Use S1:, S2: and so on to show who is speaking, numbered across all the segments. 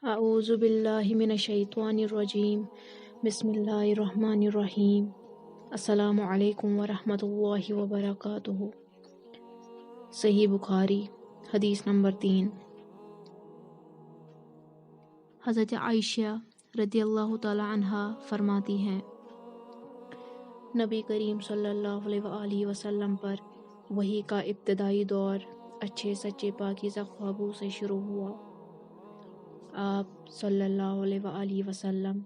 S1: اعوذ باللہ من الشیطان الرجیم بسم اللہ الرحمن الرحیم السلام علیکم ورحمۃ اللہ وبرکاتہ۔ صحیح بخاری حدیث نمبر 3۔ حضرت عائشہ رضی اللہ تعالی عنہا فرماتی ہیں، نبی کریم صلی اللہ علیہ وآلہ وسلم پر وحی کا ابتدائی دور اچھے سچے پاکیزہ خوابوں سے شروع ہوا۔ آپ صلی اللہ علیہ وآلہ وسلم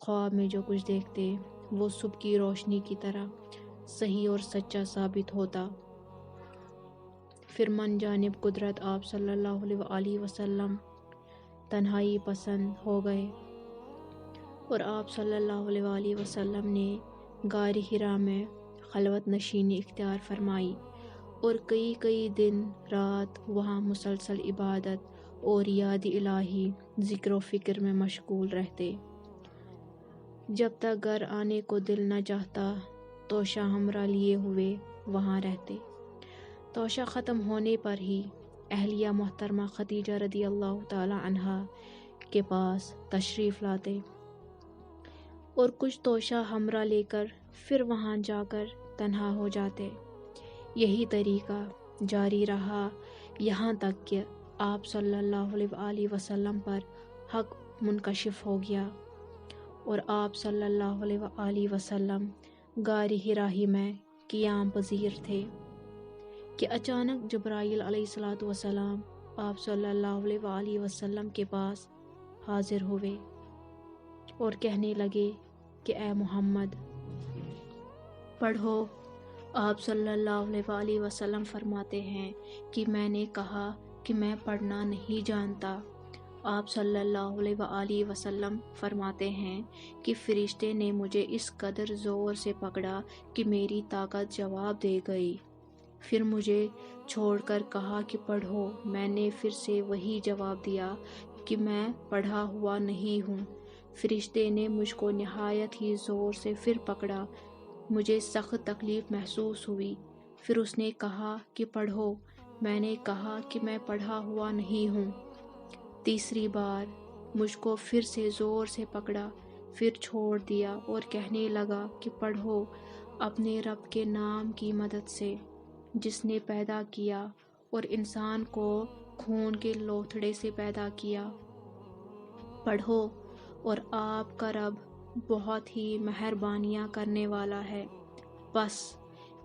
S1: خواب میں جو کچھ دیکھتے وہ صبح کی روشنی کی طرح صحیح اور سچا ثابت ہوتا۔ پھر من جانب قدرت آپ صلی اللہ علیہ وآلہ وسلم تنہائی پسند ہو گئے اور آپ صلی اللہ علیہ وآلہ وسلم نے غار حرا میں خلوت نشینی اختیار فرمائی اور کئی دن رات وہاں مسلسل عبادت اور یاد الہی ذکر و فکر میں مشغول رہتے۔ جب تک گھر آنے کو دل نہ چاہتا توشہ ہمراہ لیے ہوئے وہاں رہتے۔ توشہ ختم ہونے پر ہی اہلیہ محترمہ خدیجہ رضی اللہ تعالی عنہا کے پاس تشریف لاتے اور کچھ توشہ ہمراہ لے کر پھر وہاں جا کر تنہا ہو جاتے۔ یہی طریقہ جاری رہا یہاں تک کہ آپ صلی اللہ علیہ وآلہ وسلم پر حق منکشف ہو گیا اور آپ صلی اللہ علیہ وآلہ وسلم غار حرا ہی میں قیام پذیر تھے کہ اچانک جبرائیل علیہ السلام آپ صلی اللہ علیہ وآلہ وسلم کے پاس حاضر ہوئے اور کہنے لگے کہ اے محمد پڑھو۔ آپ صلی اللہ علیہ وآلہ وسلم فرماتے ہیں کہ میں نے کہا کہ میں پڑھنا نہیں جانتا۔ آپ صلی اللہ علیہ وآلہ وسلم فرماتے ہیں کہ فرشتے نے مجھے اس قدر زور سے پکڑا کہ میری طاقت جواب دے گئی۔ پھر مجھے چھوڑ کر کہا کہ پڑھو۔ میں نے پھر سے وہی جواب دیا کہ میں پڑھا ہوا نہیں ہوں۔ فرشتے نے مجھ کو نہایت ہی زور سے پھر پکڑا، مجھے سخت تکلیف محسوس ہوئی۔ پھر اس نے کہا کہ پڑھو۔ میں نے کہا کہ میں پڑھا ہوا نہیں ہوں۔ تیسری بار مجھ کو پھر سے زور سے پکڑا، پھر چھوڑ دیا اور کہنے لگا کہ پڑھو اپنے رب کے نام کی مدد سے جس نے پیدا کیا اور انسان کو خون کے لوتھڑے سے پیدا کیا۔ پڑھو اور آپ کا رب بہت ہی مہربانیاں کرنے والا ہے۔ بس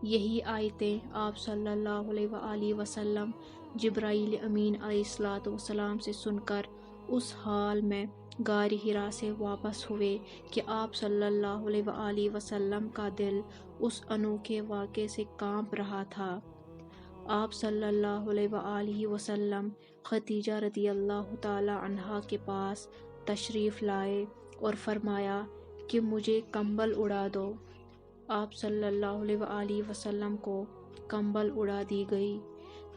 S1: یہی آیتیں آپ صلی اللہ علیہ وآلہ وسلم جبرائیل امین علیہ السلام سے سن کر اس حال میں غار حرا سے واپس ہوئے کہ آپ صلی اللہ علیہ وآلہ وسلم کا دل اس انوکھے واقعے سے کانپ رہا تھا۔ آپ صلی اللہ علیہ وآلہ وسلم خدیجہ رضی اللہ تعالی عنہا کے پاس تشریف لائے اور فرمایا کہ مجھے کمبل اڑا دو۔ آپ صلی اللہ علیہ وآلہ وسلم کو کمبل اڑا دی گئی۔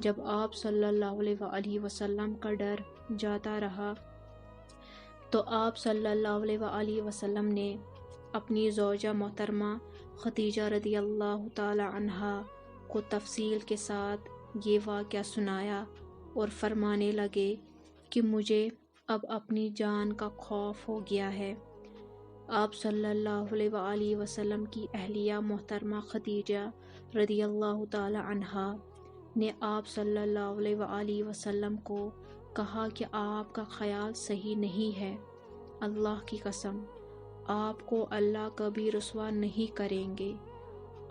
S1: جب آپ صلی اللہ علیہ وآلہ وسلم کا ڈر جاتا رہا تو آپ صلی اللہ علیہ وآلہ وسلم نے اپنی زوجہ محترمہ خدیجہ رضی اللہ تعالی عنہا کو تفصیل کے ساتھ یہ واقعہ سنایا اور فرمانے لگے کہ مجھے اب اپنی جان کا خوف ہو گیا ہے۔ آپ صلی اللہ علیہ وآلہ وسلم کی اہلیہ محترمہ خدیجہ رضی اللہ تعالی عنہا نے آپ صلی اللہ علیہ وآلہ وسلم کو کہا کہ آپ کا خیال صحیح نہیں ہے۔ اللہ کی قسم آپ کو اللہ کبھی رسوا نہیں کریں گے۔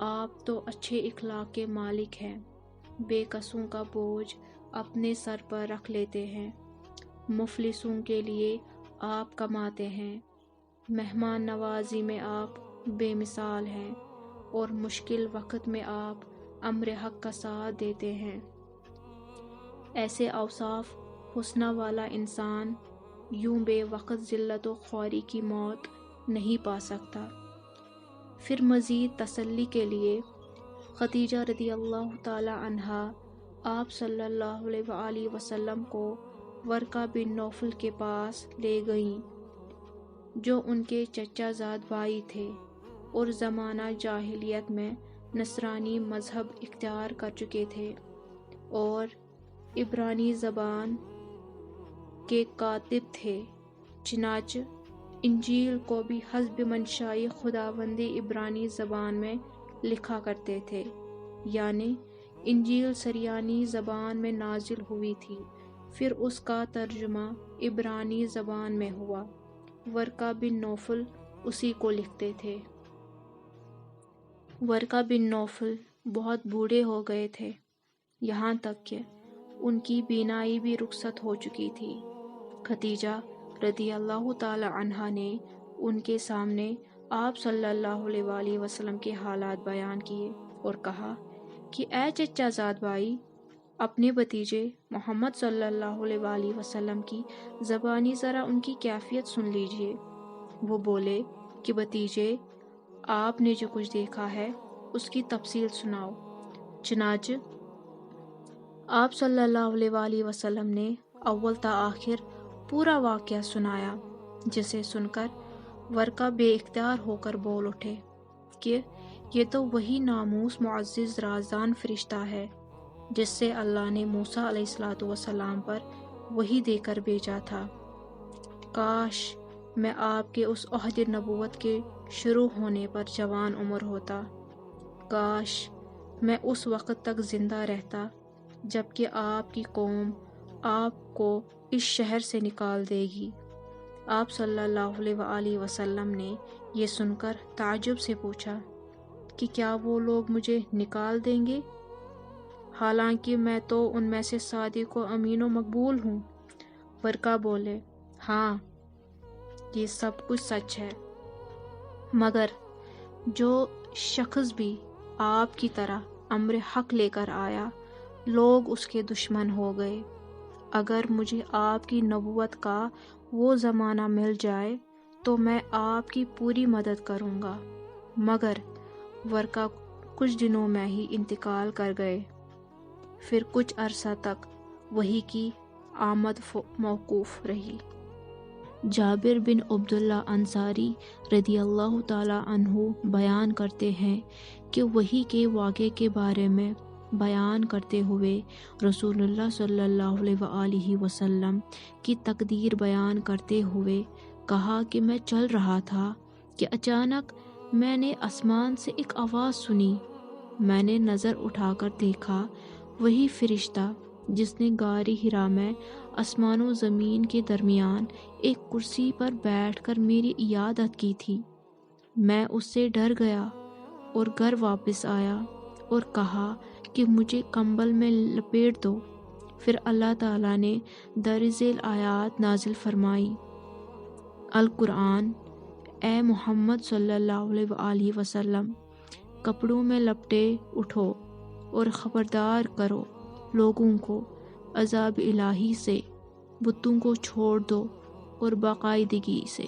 S1: آپ تو اچھے اخلاق کے مالک ہیں، بے کسوں کا بوجھ اپنے سر پر رکھ لیتے ہیں، مفلسوں کے لیے آپ کماتے ہیں، مہمان نوازی میں آپ بے مثال ہیں اور مشکل وقت میں آپ امر حق کا ساتھ دیتے ہیں۔ ایسے اوصاف حسنہ والا انسان یوں بے وقت ذلت و خواری کی موت نہیں پا سکتا۔ پھر مزید تسلی کے لیے خدیجہ رضی اللہ تعالی عنہا آپ صلی اللہ علیہ وآلہ وسلم کو ورقہ بن نوفل کے پاس لے گئیں جو ان کے چچا زاد بھائی تھے اور زمانہ جاہلیت میں نصرانی مذہب اختیار کر چکے تھے اور عبرانی زبان کے کاتب تھے۔ چنانچہ انجیل کو بھی حسب منشائی خداوندی عبرانی زبان میں لکھا کرتے تھے، یعنی انجیل سریانی زبان میں نازل ہوئی تھی، پھر اس کا ترجمہ عبرانی زبان میں ہوا۔ ورقہ بن نوفل اسی کو لکھتے تھے۔ ورقہ بن نوفل بہت بوڑھے ہو گئے تھے، یہاں تک کہ ان کی بینائی بھی رخصت ہو چکی تھی۔ خدیجہ رضی اللہ تعالی عنہا نے ان کے سامنے آپ صلی اللہ علیہ وآلہ وسلم کے حالات بیان کیے اور کہا کہ اے چچا زاد بھائی، اپنے بھتیجے محمد صلی اللہ علیہ وآلہ وسلم کی زبانی ذرا ان کی کیفیت سن لیجئے۔ وہ بولے کہ بھتیجے، آپ نے جو کچھ دیکھا ہے اس کی تفصیل سناؤ۔ چنانچہ آپ صلی اللہ علیہ وآلہ وسلم نے اول تا آخر پورا واقعہ سنایا، جسے سن کر ورقہ بے اختیار ہو کر بول اٹھے کہ یہ تو وہی ناموس معزز رازدان فرشتہ ہے جس سے اللہ نے موسیٰ علیہ السلام پر وحی دے کر بھیجا تھا۔ کاش میں آپ کے اس عہد نبوت کے شروع ہونے پر جوان عمر ہوتا، کاش میں اس وقت تک زندہ رہتا جب کہ آپ کی قوم آپ کو اس شہر سے نکال دے گی۔ آپ صلی اللہ علیہ وآلہ وسلم نے یہ سن کر تعجب سے پوچھا کہ کیا وہ لوگ مجھے نکال دیں گے، حالانکہ میں تو ان میں سے صادق و امین و مقبول ہوں؟ ورقہ بولے، ہاں یہ سب کچھ سچ ہے، مگر جو شخص بھی آپ کی طرح امر حق لے کر آیا، لوگ اس کے دشمن ہو گئے۔ اگر مجھے آپ کی نبوت کا وہ زمانہ مل جائے تو میں آپ کی پوری مدد کروں گا، مگر ورقہ کچھ دنوں میں ہی انتقال کر گئے۔ پھر کچھ عرصہ تک وحی کی آمد موقوف رہی۔ جابر بن عبداللہ انصاری رضی اللہ تعالی عنہ بیان کرتے ہیں کہ وحی کے واقعے کے بارے میں بیان کرتے ہوئے رسول اللہ صلی اللہ علیہ وآلہ وسلم کی تقدیر بیان کرتے ہوئے کہا کہ میں چل رہا تھا کہ اچانک میں نے آسمان سے ایک آواز سنی۔ میں نے نظر اٹھا کر دیکھا، وہی فرشتہ جس نے غار حرا میں آسمان و زمین کے درمیان ایک کرسی پر بیٹھ کر میری عیادت کی تھی۔ میں اس سے ڈر گیا اور گھر واپس آیا اور کہا کہ مجھے کمبل میں لپیٹ دو۔ پھر اللہ تعالیٰ نے درج ذیل آیات نازل فرمائی: القرآن، اے محمد صلی اللہ علیہ وآلہ وسلم، کپڑوں میں لپٹے اٹھو اور خبردار کرو لوگوں کو عذاب الہی سے، بتوں کو چھوڑ دو اور باقاعدگی سے